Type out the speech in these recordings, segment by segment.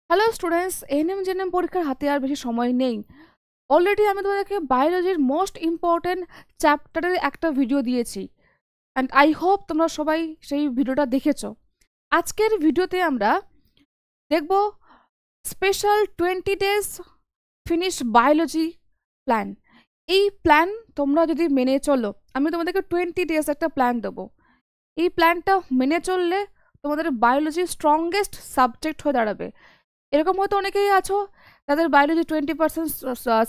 Hello students, ANM GNM পরীক্ষার হাতে আর বেশি সময় নেই। অলরেডি আমি তোমাদেরকে বায়োলজির মোস্ট ইম্পর্টেন্ট চ্যাপ্টারের একটা ভিডিও দিয়েছি, অ্যান্ড আই হোপ তোমরা সবাই সেই ভিডিওটা দেখেছো। আজকের ভিডিওতে আমরা দেখব special 20 days finish biology plan. এই প্ল্যান তোমরা যদি মেনে চলো, আমি তোমাদেরকে 20 ডেজ একটা প্ল্যান দেবো। এই প্ল্যানটা মেনে চললে তোমাদের বায়োলজি স্ট্রংগেস্ট সাবজেক্ট হয়ে দাঁড়াবে। এরকম হয়তো অনেকেই আছো তাদের বায়োলজি 20%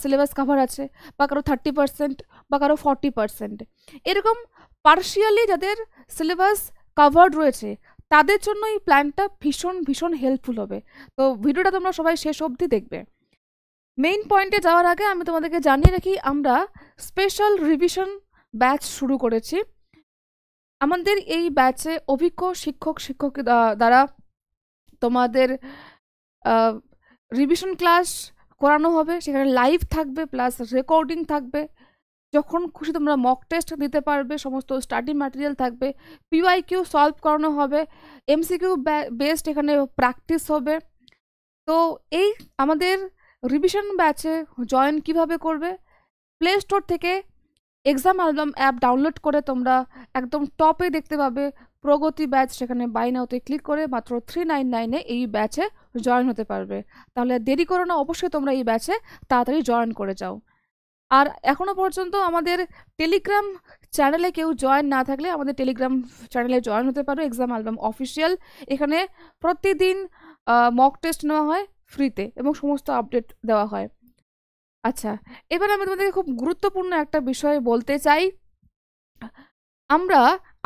সিলেবাস কাভার আছে, বা কারো 30%, বা কারো 40%। এরকম পার্শিয়ালি যাদের সিলেবাস কাভার্ড রয়েছে তাদের জন্য এই প্ল্যানটা ভীষণ ভীষণ হেল্পফুল হবে। তো ভিডিওটা তোমরা সবাই শেষ অবধি দেখবে। মেইন পয়েন্টে যাওয়ার আগে আমি তোমাদেরকে জানিয়ে রাখি, আমরা স্পেশাল রিভিশন ব্যাচ শুরু করেছি। আমাদের এই ব্যাচে অভিজ্ঞ শিক্ষক দ্বারা তোমাদের রিভিশন ক্লাস করানো হবে। সেখানে লাইভ থাকবে, প্লাস রেকর্ডিং থাকবে। যখন খুশি তোমরা মক টেস্ট দিতে পারবে, সমস্ত স্টাডি ম্যাটেরিয়াল থাকবে, পিওয়াইকিউ সলভ করানো হবে, এমসিকিউ বেসড এখানে প্র্যাকটিস হবে। তো এই আমাদের রিভিশন ব্যাচে জয়েন কিভাবে করবে? প্লে স্টোর থেকে এক্সাম অ্যালবাম অ্যাপ ডাউনলোড করে তোমরা একদম টপে দেখতে পাবে প্রগতি ব্যাচ। সেখানে বাই নাওতে ক্লিক করে মাত্র 399-এ এই ব্যাচে জয়েন হতে পারবে। তাহলে দেরি করো না, অবশ্যই তোমরা এই ব্যাচে তাড়াতাড়ি জয়েন করে যাও। আর এখনও পর্যন্ত আমাদের টেলিগ্রাম চ্যানেলে কেউ জয়েন না থাকলে আমাদের টেলিগ্রাম চ্যানেলে জয়েন হতে পারো, এক্সাম অ্যালবাম অফিসিয়াল। এখানে প্রতিদিন মক টেস্ট নেওয়া হয় ফ্রিতে এবং সমস্ত আপডেট দেওয়া হয়। আচ্ছা, এবার আমি তোমাদেরকে খুব গুরুত্বপূর্ণ একটা বিষয় বলতে চাই। আমরা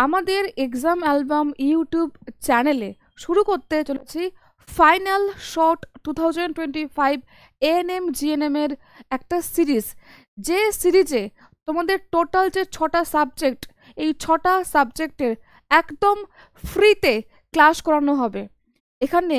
আমাদের এক্সাম অ্যালবাম ইউটিউব চ্যানেলে শুরু করতে চলেছি ফাইনাল শট 2025 এএনএম জিএনএম এর একটা সিরিজ। যে সিরিজে তোমাদের টোটাল যে 6টা সাবজেক্ট, এই 6টা সাবজেক্টের একদম ফ্রিতে ক্লাস করানো হবে। এখানে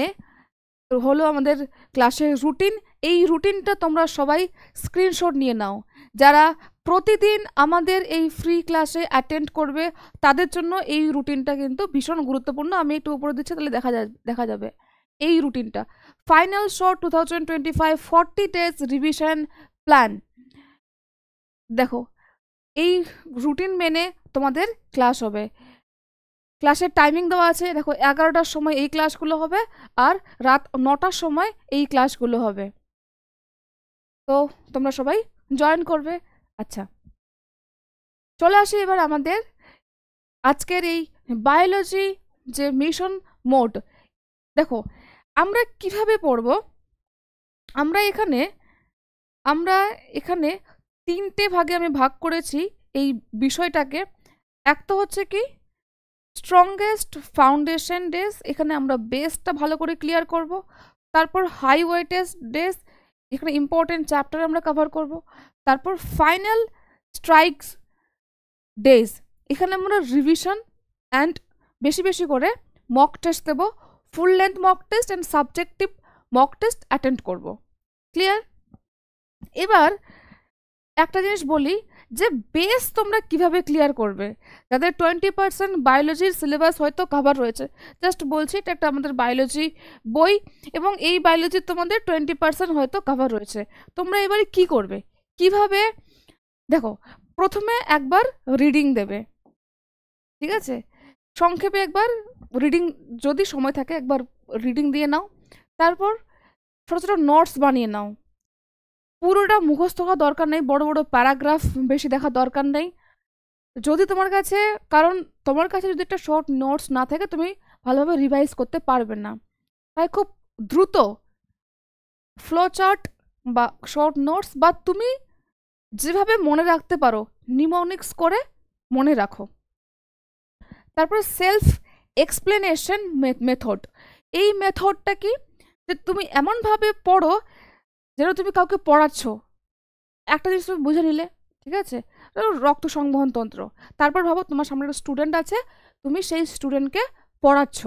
হলো আমাদের ক্লাসের রুটিন। এই রুটিনটা তোমরা সবাই স্ক্রিনশট নিয়ে নাও। যারা প্রতিদিন আমাদের এই ফ্রি ক্লাসে অ্যাটেন্ড করবে তাদের জন্য এই রুটিনটা কিন্তু ভীষণ গুরুত্বপূর্ণ। আমি একটু উপরে দিচ্ছি, তাহলে দেখা যাবে এই রুটিনটা। Final shot 2025 40 days revision plan. দেখো, এই রুটিন মেনে তোমাদের ক্লাস হবে। ক্লাসের টাইমিং দেওয়া আছে, দেখো 11টার সময় এই ক্লাসগুলো হবে, আর রাত 9টার সময় এই ক্লাসগুলো হবে। তো তোমরা সবাই জয়েন করবে। আচ্ছা, চলে আসি এবার আমাদের আজকের এই বায়োলজি যে মিশন মোড। দেখো আমরা কিভাবে পড়ব। আমরা এখানে 3টে ভাগে আমি ভাগ করেছি এই বিষয়টাকে। একটা হচ্ছে কি স্ট্রংগেস্ট ফাউন্ডেশন ডেজ, এখানে আমরা বেসটা ভালো করে ক্লিয়ার করব। তারপর হাই ওয়েটেজ ডেজ, এখানে ইম্পর্টেন্ট চ্যাপ্টার আমরা কভার করব। তারপর ফাইনাল স্ট্রাইকস ডেজ, এখানে আমরা রিভিশন অ্যান্ড বেশি বেশি করে মক টেস্ট দেবো। Full length mock test and subjective mock test attend করব। ক্লিয়ার? এবার একটা জিনিস বলি যে বেস তোমরা কিভাবে ক্লিয়ার করবে। যাদের 20% বায়োলজির সিলেবাস হয়তো কভার রয়েছে, জাস্ট বলছি এটা একটা আমাদের বায়োলজি বই, এবং এই বায়োলজির তোমাদের 20% হয়তো কভার রয়েছে। তোমরা এবারে কি করবে, কিভাবে? দেখো, প্রথমে একবার রিডিং দেবে, ঠিক আছে? সংক্ষেপে একবার রিডিং, যদি সময় থাকে একবার রিডিং দিয়ে নাও। তারপর ছোটো ছোটো নোটস বানিয়ে নাও। পুরোটা মুখস্থ হওয়া দরকার নেই, বড় বড় প্যারাগ্রাফ বেশি দেখা দরকার নেই। যদি তোমার কাছে, কারণ তোমার কাছে যদি একটা শর্ট নোটস না থাকে তুমি ভালোভাবে রিভাইজ করতে পারবে না। তাই খুব দ্রুত ফ্লো চার্ট বা শর্ট নোটস, বা তুমি যেভাবে মনে রাখতে পারো নিমোনিক্স করে মনে রাখো। তারপর সেলফ এক্সপ্লেনেশন মেথড। এই মেথডটা কি, যে তুমি এমনভাবে পড়ো যেন তুমি কাউকে পড়াচ্ছ। একটা জিনিস তুমি বুঝে নিলে, ঠিক আছে, রক্ত সংবহন তন্ত্র। তারপর ভাবো তোমার সামনে একটা স্টুডেন্ট আছে, তুমি সেই স্টুডেন্টকে পড়াচ্ছ।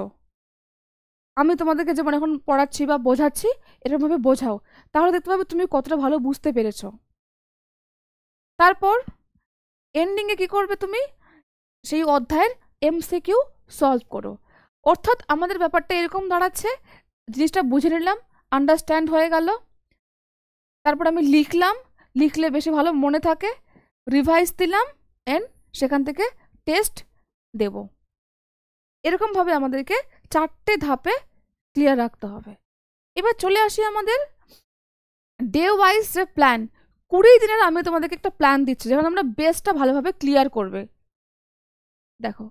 আমি তোমাদেরকে যেমন এখন পড়াচ্ছি বা বোঝাচ্ছি, এরকমভাবে বোঝাও, তাহলে দেখতে পাবে তুমি কতটা ভালো বুঝতে পেরেছ। তারপর এন্ডিংয়ে কি করবে, তুমি সেই অধ্যায়ের এমসিকিউ সলভ করো। অর্থাৎ আমাদের ব্যাপারটা এরকম দাঁড়াচ্ছে, জিনিসটা বুঝে নিলাম, আন্ডারস্ট্যান্ড হয়ে গেল। তারপর আমি লিখলাম, লিখলে বেশি ভালো মনে থাকে, রিভাইজ দিলাম এন্ড সেখান থেকে টেস্ট দেব। এরকমভাবে আমাদেরকে 4টে ধাপে ক্লিয়ার রাখতে হবে। এবার চলে আসি আমাদের ডে ওয়াইজ যে প্ল্যান। 20 দিনের আমি তোমাদেরকে একটা প্ল্যান দিচ্ছি যেখানে আমরা বেসটা ভালোভাবে ক্লিয়ার করবে। দেখো,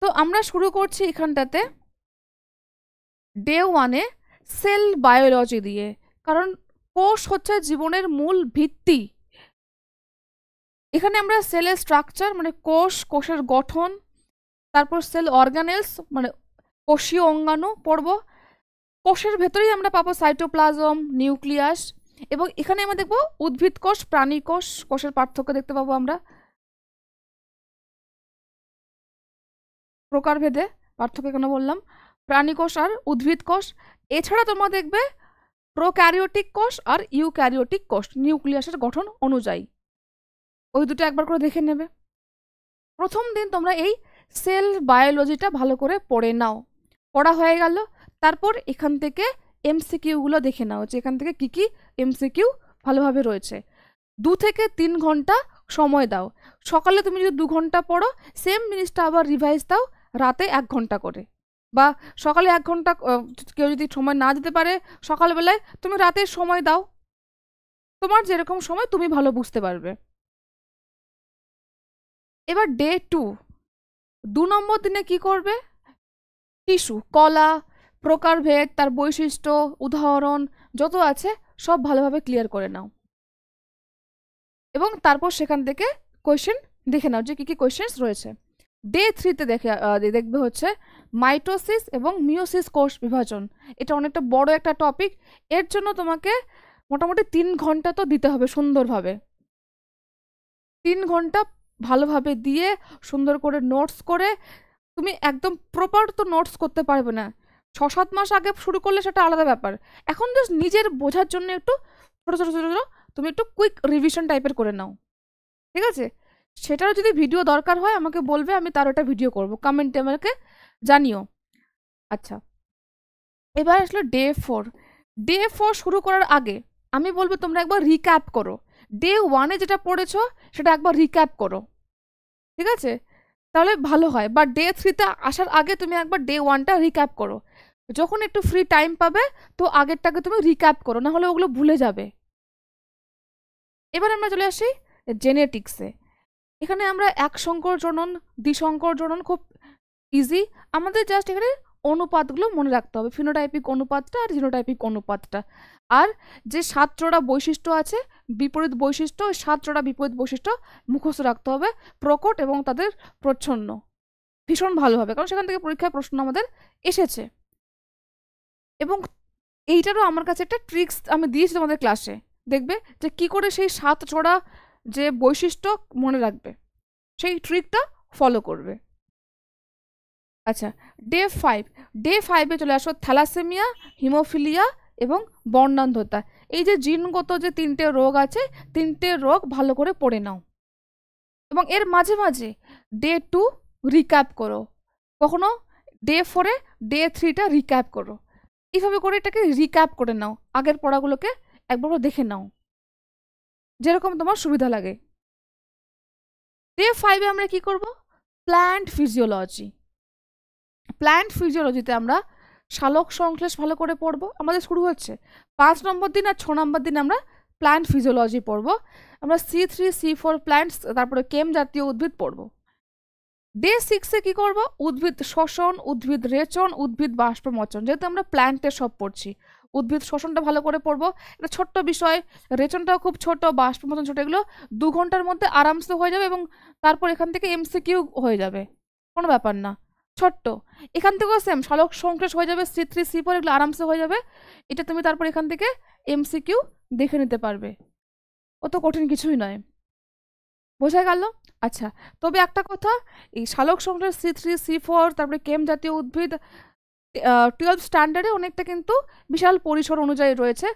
তো আমরা শুরু করছি এখানটাতে ডে 1-এ সেল বায়োলজি দিয়ে, কারণ কোষ হচ্ছে জীবনের মূল ভিত্তি। এখানে আমরা সেলের স্ট্রাকচার মানে কোষ, কোষের গঠন, তারপর সেল অর্গানেলস মানে কোষীয় অঙ্গাণু পড়ব। কোষের ভেতরেই আমরা পাবো সাইটোপ্লাজম, নিউক্লিয়াস, এবং এখানে আমরা দেখবো উদ্ভিদ কোষ, প্রাণী কোষ, কোষের পার্থক্য দেখতে পাবো আমরা প্রকারভেদে পার্থক্য কেন বললাম, প্রাণী কোষ আর উদ্ভিদ কোষ। এছাড়া তোমরা দেখবে প্রোক্যারিওটিক কোষ আর ইউক্যারিওটিক কোষ নিউক্লিয়াসের গঠন অনুযায়ী। ওই দুটো একবার করে দেখে নেবে। প্রথম দিন তোমরা এই সেল বায়োলজিটা ভালো করে পড়ে নাও। পড়া হয়ে গেল, তারপর এখান থেকে এমসিকিউগুলো দেখে নাও যে এখান থেকে কি কি এমসিকিউ ভালোভাবে রয়েছে। 2 থেকে 3 ঘন্টা সময় দাও। সকালে তুমি যদি 2 ঘন্টা পড়ো, সেম জিনিসটা আবার রিভাইজ দাও রাতে 1 ঘন্টা করে, বা সকালে 1 ঘন্টা, কেউ যদি সময় না দিতে পারে সকালবেলায়, তুমি রাতে সময় দাও। তোমার যেরকম সময় তুমি ভালো বুঝতে পারবে। এবার ডে 2 নম্বর দিনে কি করবে? টিস্যু, কলা, প্রকারভেদ, তার বৈশিষ্ট্য, উদাহরণ যত আছে সব ভালোভাবে ক্লিয়ার করে নাও, এবং তারপর সেখান থেকে কোয়েশ্চেন দেখে নাও যে কি কি কোয়েশ্চেন্স রয়েছে। ডে 3-তে দেখবে হচ্ছে মাইটোসিস এবং মিওসিস কোষ বিভাজন। এটা অনেকটা বড় একটা টপিক, এর জন্য তোমাকে মোটামুটি 3 ঘন্টা তো দিতে হবে সুন্দরভাবে। 3 ঘন্টা ভালোভাবে দিয়ে সুন্দর করে নোটস করে, তুমি একদম প্রপার তো নোটস করতে পারবে না, 6-7 মাস আগে শুরু করলে সেটা আলাদা ব্যাপার। এখন জাস্ট নিজের বোঝার জন্য একটু ছোটো ছোটো ছোটো ছোটো তুমি একটু কুইক রিভিশন টাইপের করে নাও, ঠিক আছে? সেটারও যদি ভিডিও দরকার হয় আমাকে বলবে, আমি তার ওটা ভিডিও করব, কমেন্টে আমাকে জানিও। আচ্ছা, এবার আসলে ডে 4। ডে 4 শুরু করার আগে আমি বলবো তোমরা একবার রিক্যাপ করো। ডে 1-এ যেটা পড়েছো সেটা একবার রিক্যাপ করো, ঠিক আছে? তাহলে ভালো হয়। বা ডে 3-তে আসার আগে তুমি একবার ডে 1টা রিক্যাপ করো। যখন একটু ফ্রি টাইম পাবে তো আগেরটাকে তুমি রিক্যাপ করো, না হলে ওগুলো ভুলে যাবে। এবার আমরা চলে আসি জেনেটিক্সে। এখানে আমরা এক সংকর জনন, দ্বিসংকর জনন খুব ইজি। আমাদের জাস্ট এখানে অনুপাতগুলো মনে রাখতে হবে, ফিনোটাইপিক অনুপাতটা আর জিনোটাইপিক অনুপাতটা। আর যে 7 জোড়া বৈশিষ্ট্য আছে, বিপরীত বৈশিষ্ট্য, ওই 7 জোড়া বিপরীত বৈশিষ্ট্য মুখস্থ রাখতে হবে, প্রকট এবং তাদের প্রচ্ছন্ন, ভীষণ ভালো হবে, কারণ সেখান থেকে পরীক্ষায় প্রশ্ন আমাদের এসেছে। এবং এইটারও আমার কাছে একটা ট্রিক্স আমি দিয়েছি তোমাদের ক্লাসে, দেখবে যে কি করে সেই 7 জোড়া যে বৈশিষ্ট্য মনে রাখবে, সেই ট্রিকটা ফলো করবে। আচ্ছা, ডে 5। ডে 5-এ চলে আসো থ্যালাসেমিয়া, হিমোফিলিয়া এবং বর্ণান্ধতা। এই যে জিনগত যে 3টে রোগ আছে, 3টে রোগ ভালো করে পড়ে নাও, এবং এর মাঝে মাঝে ডে 2 রিক্যাপ করো, কখনো ডে 4-এ ডে 3টা রিক্যাপ করো। এইভাবে করে এটাকে রিক্যাপ করে নাও, আগের পড়াগুলোকে একবার দেখে নাও যেরকম তোমার সুবিধা লাগে। ডে 5-এ আমরা কি করব? Plant physiology. প্ল্যান্ট ফিজিওলজিতে আমরা শালক সংশ্লেষ ভালো করে পড়বো। আমাদের শুরু হচ্ছে 5 নম্বর দিন আর 6 নম্বর দিন আমরা প্ল্যান্ট ফিজিওলজি পড়বো। আমরা C3, C4 প্ল্যান্টস, তারপরে কেম জাতীয় উদ্ভিদ পড়বো। ডে 6-এ কি করব? উদ্ভিদ শ্বসন, উদ্ভিদ রেচন, উদ্ভিদ বাষ্পমোচন। যেহেতু আমরা প্ল্যান্টের সব পড়ছি, উদ্ভিদ শ্বসনটা ভালো করে পড়বো, এটা ছোট্ট বিষয়, রেচনটাও খুব ছোট, বাষ্পমোচন ছোট, এগুলো 2 ঘন্টার মধ্যে আরামসে হয়ে যাবে, এবং তারপর এখান থেকে এমসিকিউ হয়ে যাবে, কোনো ব্যাপার না, ছোট্ট। এখান থেকেও সেম শালক সংশ্লেষ হয়ে যাবে, C3, C4 এগুলো আরামসে হয়ে যাবে। এটা তুমি তারপর এখান থেকে এমসিকিউ দেখে নিতে পারবে, অত কঠিন কিছুই নয়। বোঝা গেল? আচ্ছা, তবে একটা কথা, এই শালক সংশ্লেষ C3, C4 তারপরে কেম জাতীয় উদ্ভিদ 12 স্ট্যান্ডার্ডে অনেকটা কিন্তু বিশাল পরিসর অনুযায়ী রয়েছে,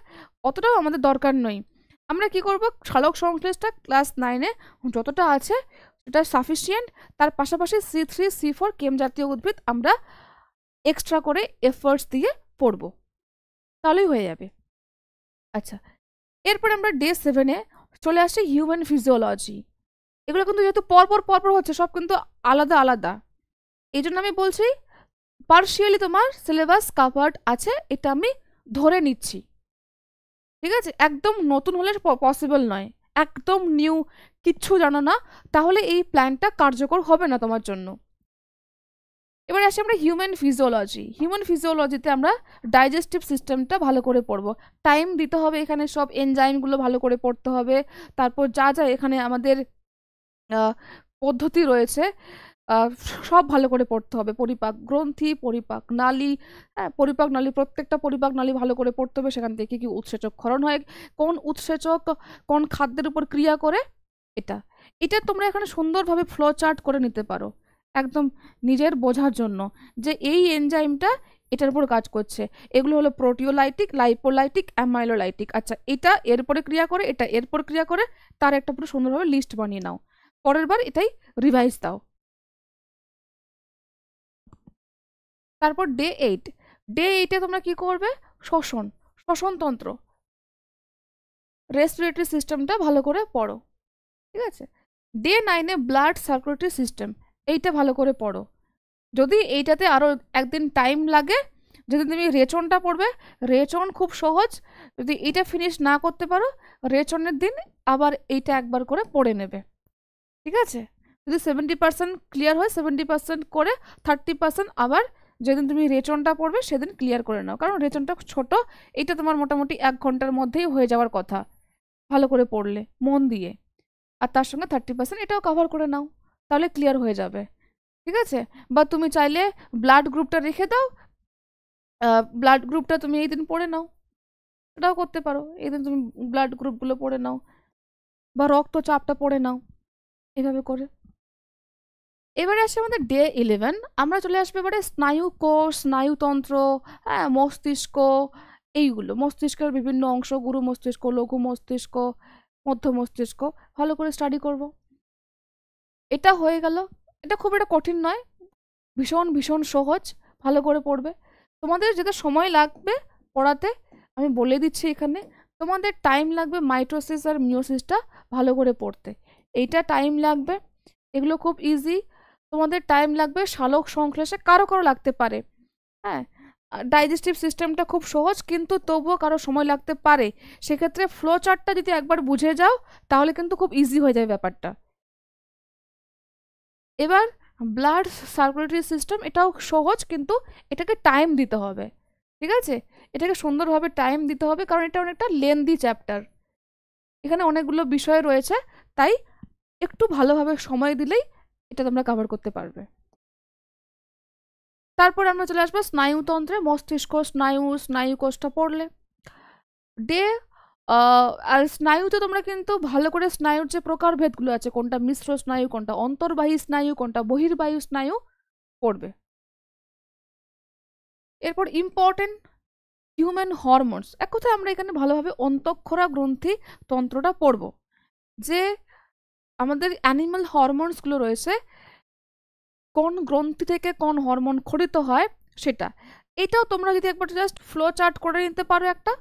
অতটাও আমাদের দরকার নই। আমরা কি করব? শালক সংশ্লেষটা ক্লাস 9-এ যতটা আছে সেটা সাফিসিয়েন্ট, তার পাশাপাশি C3, C4 কেম জাতীয় উদ্ভিদ আমরা এক্সট্রা করে এফার্টস দিয়ে পড়ব, তাহলেই হয়ে যাবে। আচ্ছা, এরপরে আমরা ডে 7-এ চলে আসি হিউম্যান ফিজিওলজি। এগুলো কিন্তু যেহেতু পরপর হচ্ছে, সব কিন্তু আলাদা আলাদা, এই জন্য আমি বলছি পার্শিয়ালি তোমার সিলেবাস কাভার্ড আছে, এটা আমি ধরে নিচ্ছি। ঠিক আছে, একদম নতুন হলে পসিবল নয়, একদম নিউ কিচ্ছু জানো না, তাহলে এই প্ল্যানটা কার্যকর হবে না তোমার জন্য। এবার আসি আমরা হিউম্যান ফিজিওলজি। হিউম্যান ফিজিওলজিতে আমরা ডাইজেস্টিভ সিস্টেমটা ভালো করে পড়বো, টাইম দিতে হবে, এখানে সব এনজাইমগুলো ভালো করে পড়তে হবে, তারপর যা যা এখানে আমাদের পদ্ধতি রয়েছে সব ভালো করে পড়তে হবে, পরিপাক গ্রন্থি, পরিপাক নালী, হ্যাঁ পরিপাক নালী, প্রত্যেকটা পরিপাক নালী ভালো করে পড়তে হবে, সেখান থেকে কি উৎসেচক ক্ষরণ হয়, কোন উৎসেচক কোন খাদ্যের উপর ক্রিয়া করে, এটা এটা তোমরা এখানে সুন্দরভাবে ফ্লো চার্ট করে নিতে পারো, একদম নিজের বোঝার জন্য যে এই এনজাইমটা এটার উপর কাজ করছে। এগুলো হলো প্রোটিওলাইটিক, লাইপোলাইটিক, অ্যামাইলোলাইটিক। আচ্ছা, এটা এরপরে ক্রিয়া করে, এটা এরপর ক্রিয়া করে, তার একটা পুরো সুন্দরভাবে লিস্ট বানিয়ে নাও, পরের বার এটাই রিভাইজ দাও। তারপর ডে 8, ডে 8-এ তোমরা কি করবে, শ্বসনতন্ত্র, রেসপিরেটরি সিস্টেমটা ভালো করে পড়ো। ঠিক আছে, ডে 9-এ ব্লাড সার্কুলেটরি সিস্টেম, এইটা ভালো করে পড়ো। যদি এইটাতে আরও একদিন টাইম লাগে, যদি তুমি রেচনটা পড়বে, রেচন খুব সহজ, যদি এইটা ফিনিশ না করতে পারো রেচনের দিন আবার এইটা একবার করে পড়ে নেবে। ঠিক আছে, যদি 70% ক্লিয়ার হয় 70% করে 30% আবার যেদিন তুমি রেচনটা পড়বে সেদিন ক্লিয়ার করে নাও, কারণ রেচনটা ছোট, এইটা তোমার মোটামুটি 1 ঘন্টার মধ্যেই হয়ে যাওয়ার কথা ভালো করে পড়লে মন দিয়ে, আর তার সঙ্গে 30% এটাও কভার করে নাও, তাহলে ক্লিয়ার হয়ে যাবে। ঠিক আছে, বা তুমি চাইলে ব্লাড গ্রুপটা রেখে দাও, ব্লাড গ্রুপটা তুমি এই দিন পড়ে নাও, এটাও করতে পারো, এই দিন তুমি ব্লাড গ্রুপগুলো পড়ে নাও, বা রক্তচাপটা পড়ে নাও, এভাবে করে। এবারে আসে আমাদের ডে 11, আমরা চলে আসবো এবারে স্নায়ু কোষ, স্নায়ুতন্ত্র, হ্যাঁ মস্তিষ্ক, এইগুলো মস্তিষ্কের বিভিন্ন অংশ, গুরু মস্তিষ্ক, লঘু মস্তিষ্ক, মধ্য মস্তিষ্ক, ভালো করে স্টাডি করব। এটা হয়ে গেল, এটা খুব একটা কঠিন নয়, ভীষণ ভীষণ সহজ, ভালো করে পড়বে। তোমাদের যেটা সময় লাগবে পড়াতে আমি বলে দিচ্ছি এখানে, তোমাদের টাইম লাগবে মাইটোসিস আর মিওসিসটা ভালো করে পড়তে, এইটা টাইম লাগবে, এগুলো খুব ইজি। তোমাদের টাইম লাগবে সালোক সংশ্লেষে, কারো কারো লাগতে পারে, হ্যাঁ ডাইজেস্টিভ সিস্টেমটা খুব সহজ, কিন্তু তবুও কারো সময় লাগতে পারে, সেক্ষেত্রে ফ্লো চার্টটা যদি একবার বুঝে যাও তাহলে কিন্তু খুব ইজি হয়ে যায় ব্যাপারটা। এবার ব্লাড সার্কুলেটরি সিস্টেম, এটাও সহজ, কিন্তু এটাকে টাইম দিতে হবে। ঠিক আছে, এটাকে সুন্দরভাবে টাইম দিতে হবে, কারণ এটা অনেকটা লেন্দি চ্যাপ্টার, এখানে অনেকগুলো বিষয় রয়েছে, তাই একটু ভালোভাবে সময় দিলেই এটা তোমরা কভার করতে পারবে। তারপর আমরা চলে আসবো স্নায়ুতন্ত্রে, মস্তিষ্ক, স্নায়ু কোষটা পড়লে। ডে আর স্নায়ুতে তোমরা কিন্তু ভালো করে স্নায়ুর যে প্রকারভেদগুলো আছে, কোনটা মিশ্র স্নায়ু, কোনটা অন্তর্বাহী স্নায়ু, কোনটা বহির্বায়ু স্নায়ু পড়বে। এরপর ইম্পর্টেন্ট হিউম্যান হরমোনস, এক কথায় আমরা এখানে ভালোভাবে অন্তঃক্ষরা গ্রন্থি তন্ত্রটা পড়ব, যে আমাদের অ্যানিমাল হরমোনসগুলো রয়েছে, কোন গ্রন্থি থেকে কোন হরমোন খরিত হয় সেটা, এটাও তোমরা যদি একবার জাস্ট ফ্লো চার্ট করে নিতে পারো, একটা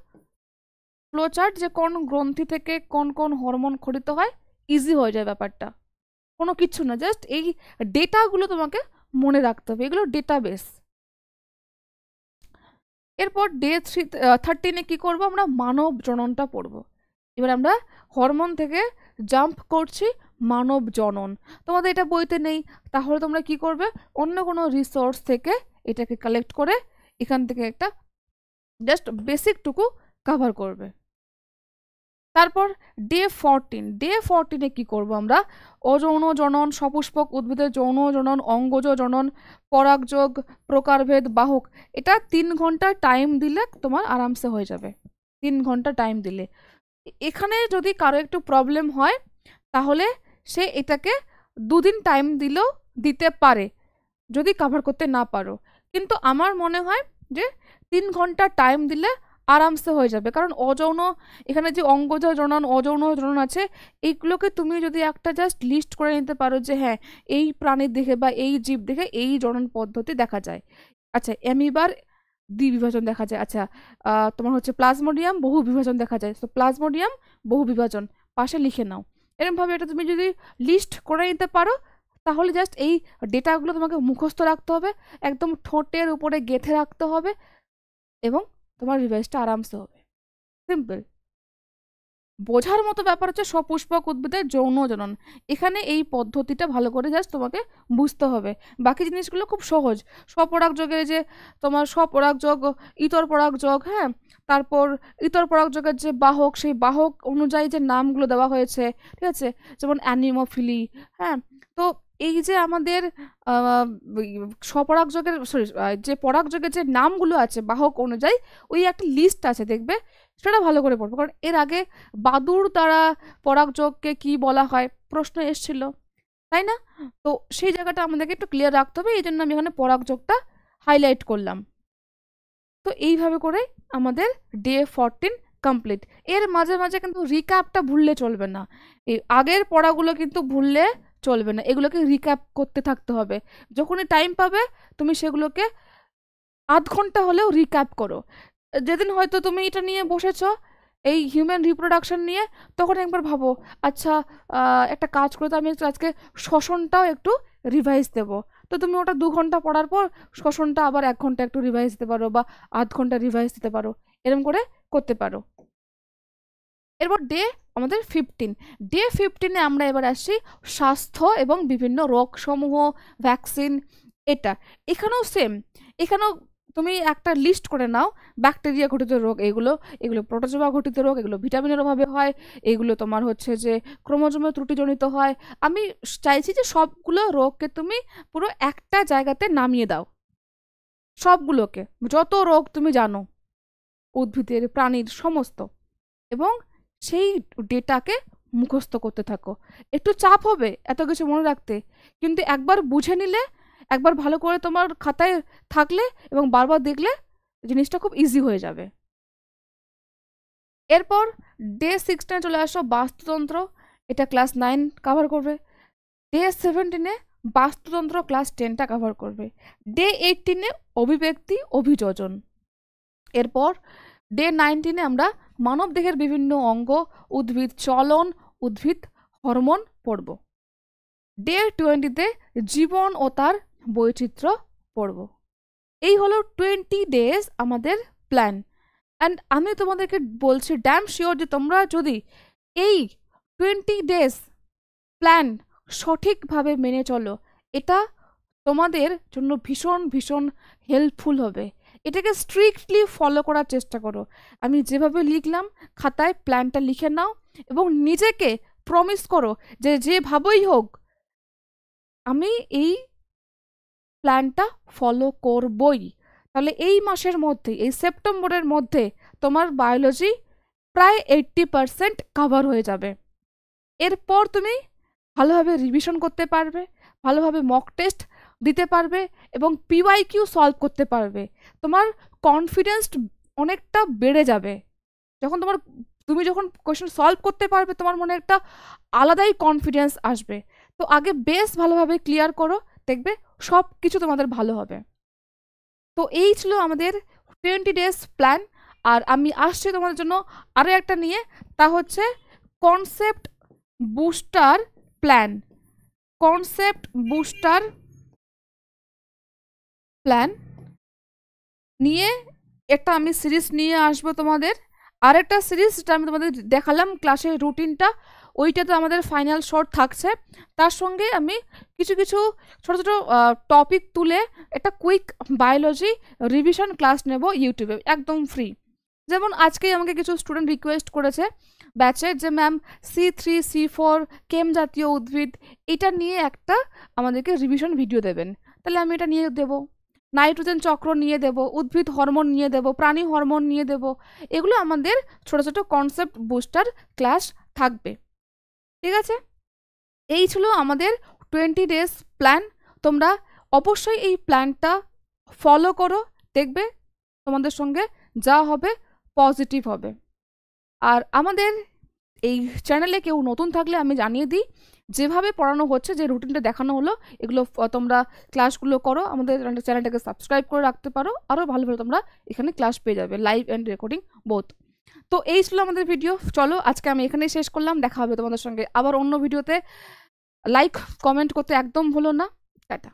ফ্লো চার্ট যে কোন গ্রন্থি থেকে কোন কোন হরমোন খরিত হয়, ইজি হয়ে যায় ব্যাপারটা, কোনো কিছু না, জাস্ট এই ডেটাগুলো তোমাকে মনে রাখতে হবে, এগুলো ডেটাবেস। এরপর ডে 13-এ কি করব, আমরা মানব জননটা পড়ব। এবার আমরা হরমোন থেকে জাম্প করছি মানব জনন, তোমাদের এটা বইতে নেই, তাহলে তোমরা কি করবে, অন্য কোনো রিসোর্স থেকে এটাকে কালেক্ট করে এখান থেকে একটা জাস্ট বেসিকটুকু কভার করবে। তারপর ডে 14-এ কি করব আমরা, অযৌন জনন, সপুষ্পক উদ্ভিদের যৌন জনন, অঙ্গজ জনন, পরাগযোগ, প্রকারভেদ, বাহক, এটা 3 ঘন্টা টাইম দিলে তোমার আরামসে হয়ে যাবে, 3 ঘন্টা টাইম দিলে। এখানে যদি কারো একটু প্রবলেম হয় তাহলে সে এটাকে 2 দিন টাইম দিলেও দিতে পারে, যদি কভার করতে না পারো, কিন্তু আমার মনে হয় যে 3 ঘন্টা টাইম দিলে আরামসে হয়ে যাবে, কারণ অযৌন, এখানে যে অঙ্গজ জনন, অযৌন জনন আছে, এইগুলোকে তুমি যদি একটা জাস্ট লিস্ট করে নিতে পারো যে হ্যাঁ এই প্রাণীর দেখে বা এই জীব দেখে এই জনন পদ্ধতি দেখা যায়। আচ্ছা, অ্যামিবার দ্বিবিভাজন দেখা যায়। আচ্ছা, তোমার হচ্ছে প্লাজমোডিয়াম বহু বিভাজন দেখা যায়। তো প্লাজমোডিয়াম বহু বিভাজন পাশে লিখে নাও। এরকমভাবে এটা তুমি যদি লিস্ট করে নিতে পারো, তাহলে জাস্ট এই ডেটাগুলো তোমাকে মুখস্থ রাখতে হবে, একদম ঠোঁটের উপরে গেঁথে রাখতে হবে, এবং তোমার রিভাইজটা আরামসে হবে। সিম্পল। বোঝার মতো ব্যাপার হচ্ছে সপুষ্পক উদ্ভিদের যৌন জনন। এখানে এই পদ্ধতিটা ভালো করে জাস্ট তোমাকে বুঝতে হবে। বাকি জিনিসগুলো খুব সহজ। স্বপরাগযোগের যে তোমার স্বপরাগযোগ, ইতর পরাগযোগ, হ্যাঁ, তারপর ইতর পরাগযোগের যে বাহক, সেই বাহক অনুযায়ী যে নামগুলো দেওয়া হয়েছে, ঠিক আছে, যেমন অ্যানিমোফিলি, হ্যাঁ। তো এই যে আমাদের স্বপরাগযোগের যে পরাগযোগের যে নামগুলো আছে বাহক অনুযায়ী, ওই একটা লিস্ট আছে, দেখবে, সেটা ভালো করে পড়বো। কারণ এর আগে বাদুড় দ্বারা পরাগযোগকে কি বলা হয় প্রশ্ন এসেছিল, তাই না? তো সেই জায়গাটা আমাদেরকে একটু ক্লিয়ার রাখতে হবে, এই জন্য আমি এখানে পরাগযোগটা হাইলাইট করলাম। তো এইভাবে করে আমাদের ডে 14 কমপ্লিট। এর মাঝে মাঝে কিন্তু রিক্যাপটা ভুললে চলবে না। এই আগের পড়াগুলো কিন্তু ভুললে চলবে না, এগুলোকে রিক্যাপ করতে থাকতে হবে। যখনই টাইম পাবে তুমি সেগুলোকে আধ ঘন্টা হলেও রিক্যাপ করো। যেদিন হয়তো তুমি এটা নিয়ে বসেছ, এই হিউম্যান রিপ্রোডাকশন নিয়ে, তখন একবার ভাবো, আচ্ছা একটা কাজ করে তো আমি আজকে শ্বসনটাও একটু রিভাইজ দেবো। তো তুমি ওটা 2 ঘন্টা পড়ার পর শ্বসনটা আবার 1 ঘন্টা একটু রিভাইজ দিতে পারো, বা আধ ঘন্টা রিভাইজ দিতে পারো, এরকম করে করতে পারো। এরপর ডে আমাদের 15। ডে 15-এ আমরা এবার আসছি স্বাস্থ্য এবং বিভিন্ন রোগসমূহ, ভ্যাকসিন। এখানেও সেম, এখানেও তুমি একটা লিস্ট করে নাও। ব্যাকটেরিয়া ঘটিত রোগ এগুলো, এগুলো প্রোটোজোয়া ঘটিত রোগ, এগুলো ভিটামিনের অভাবে হয়, এগুলো তোমার হচ্ছে যে ক্রোমোজোমের ত্রুটিজনিত হয়। আমি চাইছি যে সবগুলো রোগকে তুমি পুরো একটা জায়গাতে নামিয়ে দাও, সবগুলোকে, যত রোগ তুমি জানো, উদ্ভিদের, প্রাণীর, সমস্ত, এবং সেই ডেটাকে মুখস্থ করতে থাকো। একটু চাপ হবে এত কিছু মনে রাখতে, কিন্তু একবার বুঝে নিলে, একবার ভালো করে তোমার খাতায় থাকলে এবং বারবার দেখলে জিনিসটা খুব ইজি হয়ে যাবে। এরপর ডে 16 চলে আসো বাস্তুতন্ত্র, এটা ক্লাস 9 কভার করবে। ডে 17-এ বাস্তুতন্ত্র ক্লাস 10টা কভার করবে। ডে 18-এ অভিব্যক্তি, অভিযোজন। এরপর ডে 19-এ আমরা মানব দেহের বিভিন্ন অঙ্গ, উদ্ভিদ চলন, উদ্ভিদ হরমোন পড়ব। ডে 20-তে জীবন ও তার বৈচিত্র্য পড়ব। এই হলো 20 ডেজ আমাদের প্ল্যান। অ্যান্ড আমি তোমাদেরকে বলছি ড্যাম শিওর যে তোমরা যদি এই 20 ডেজ প্ল্যান সঠিকভাবে মেনে চলো, এটা তোমাদের জন্য ভীষণ ভীষণ হেল্পফুল হবে। এটাকে স্ট্রিক্টলি ফলো করার চেষ্টা করো। আমি যেভাবে লিখলাম খাতায় প্ল্যানটা লিখে নাও, এবং নিজেকে প্রমিস করো যে যেভাবেই হোক আমি এই প্ল্যানটা ফলো করবই। তাহলে এই মাসের মধ্যে, এই সেপ্টেম্বরের মধ্যে তোমার বায়োলজি প্রায় 80% কভার হয়ে যাবে। এরপর তুমি ভালোভাবে রিভিশন করতে পারবে, ভালোভাবে মক টেস্ট দিতে পারবে, এবং পিওয়াইকিউ সলভ করতে পারবে। তোমার কনফিডেন্স অনেকটা বেড়ে যাবে। তুমি যখন কোয়েশ্চেন সলভ করতে পারবে, তোমার মনে একটা আলাদাই কনফিডেন্স আসবে। তো আগে বেশ ভালোভাবে ক্লিয়ার করো, দেখবে সব কিছু তোমাদের ভালো হবে। তো এই ছিল আমাদের 20 ডেজ প্ল্যান। আর আমি আসছি তোমাদের জন্য আরও একটা নিয়ে, তা হচ্ছে concept booster plan. Concept booster plan নিয়ে একটা আমি সিরিজ নিয়ে আসবো তোমাদের। আরেকটা সিরিজ যেটা আমি তোমাদের দেখালাম ক্লাসের রুটিনটা, ওইটাতে আমাদের ফাইনাল শর্ট থাকছে। তার সঙ্গে আমি কিছু কিছু ছোটো ছোটো টপিক তুলে একটা কুইক বায়োলজি রিভিশন ক্লাস নেব ইউটিউবে, একদম ফ্রি। যেমন আজকেই আমাকে কিছু স্টুডেন্ট রিকোয়েস্ট করেছে ব্যাচের, যে ম্যাম C3 C4 কেম জাতীয় উদ্ভিদ, এটা নিয়ে একটা আমাদেরকে রিভিশন ভিডিও দেবেন। তাহলে আমি এটা নিয়ে দেবো। নাইট্রোজেন চক্র নিয়ে দেব, উদ্ভিদ হরমোন নিয়ে দেব, প্রাণী হরমোন নিয়ে দেব। এগুলো আমাদের ছোট ছোট কনসেপ্ট বুস্টার ক্লাস থাকবে, ঠিক আছে? এই ছিল আমাদের 20 ডেজ প্ল্যান। তোমরা অবশ্যই এই প্ল্যানটা ফলো করো, দেখবে তোমাদের সঙ্গে যা হবে পজিটিভ হবে। আর আমাদের এই চ্যানেলে কেউ নতুন থাকলে আমি জানিয়ে দিই, যেভাবে পড়ানো হচ্ছে, যে রুটিনটা দেখানো হলো, এগুলো তোমরা ক্লাসগুলো করো, আমাদের চ্যানেলটাকে সাবস্ক্রাইব করে রাখতে পারো, আরও ভালো ভালো তোমরা এখানে ক্লাস পেয়ে যাবে, লাইভ অ্যান্ড রেকর্ডিং বোথ। তো এই ছিল আমাদের ভিডিও। চলো আজকে আমি এখানেই শেষ করলাম, দেখা হবে তোমাদের সঙ্গে আবার অন্য ভিডিওতে। লাইক কমেন্ট করতে একদম ভুলো না। টাটা।